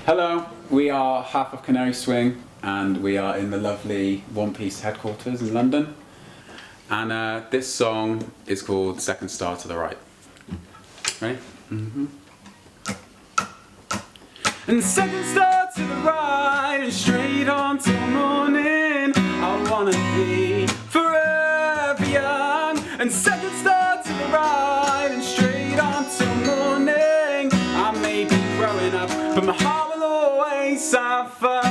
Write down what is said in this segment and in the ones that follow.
Hello, we are half of Canary Swing and we are in the lovely OnePiece headquarters in London. And this song is called Second Star to the Right. Ready? And second star to the right and straight on till morning. I wanna be forever young. And second star to the right and straight on till morning. I may be growing up, but my heart will always have fun.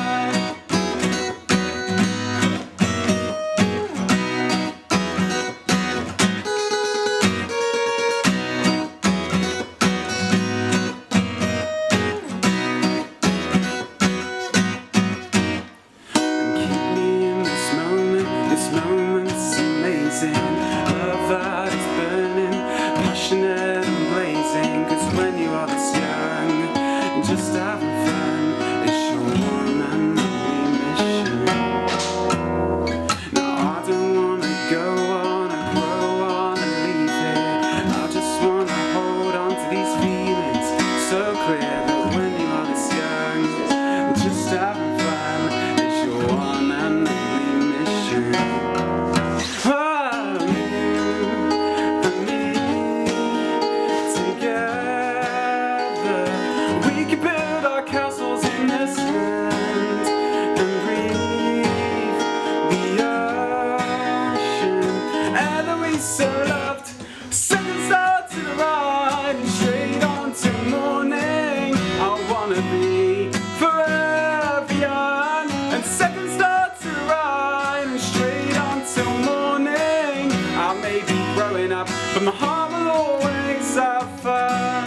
Love that is burning, passionate and blazing. 'Cause when you are this young and just having fun, it's your one and only mission. Now I don't wanna go on and grow on and leave it. I just wanna hold on to these feelings so clear that when you are this young and just having fun, it's your one and only mission. So loved. Second star to the right and straight on till morning. I wanna be forever young. And second star to the right and straight on till morning. I may be growing up, but my heart will always have fun.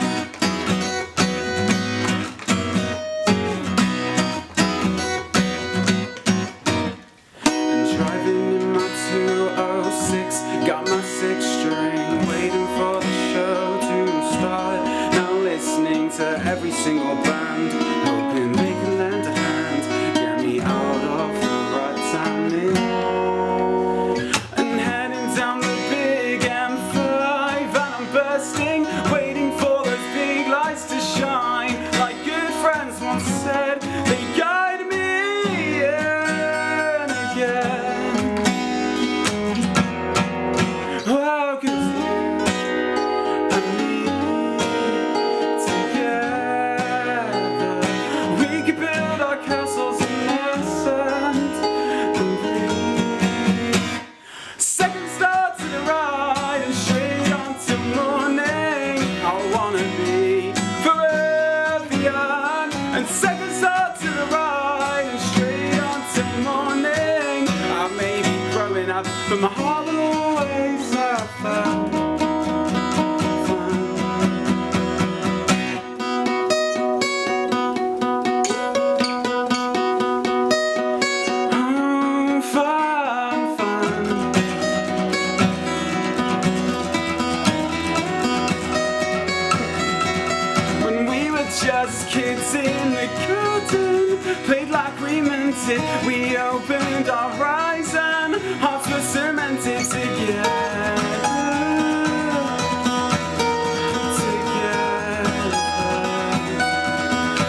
And driving in my 206, got my 6-string, waiting for the show to start. Now listening to every single band, hoping they can lend a hand, get me out of the rut I'm in. And heading down the big M5, and I'm bursting, waiting for those big lights to shine. Like good friends once said, they guide me in again. And second star to the right and straight on till morning. I may be growing up, but my heart will always have fun. Just kids in the curtain, played like we meant it. We opened our eyes and hearts were cemented together.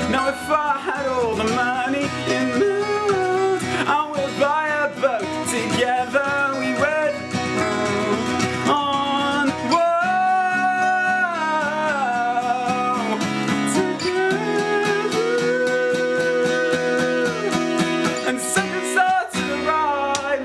Now if I had all the money in the world, I would buy a boat. Together we would on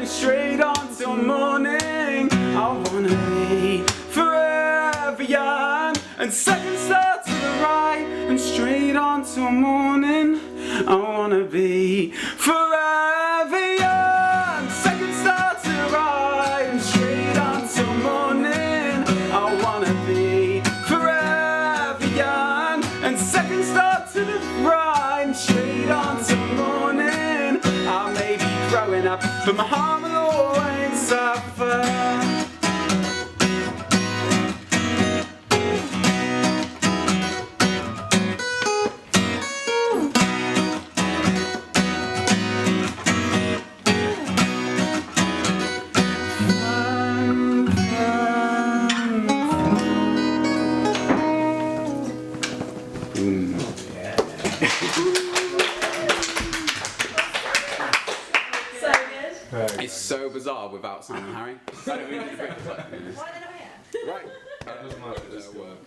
straight on till morning. I wanna be forever young. And second star to the right and straight on till morning. I wanna be forever young. Second star to the right and straight on till morning. I wanna be forever young. And second star to the right and straight on till morning. I may be growing up, but my heart will always suffer. Yeah. It's so bizarre without Sam and Harry. I don't mean to bring this up. Why are they not here? Right. That doesn't matter. It's Work.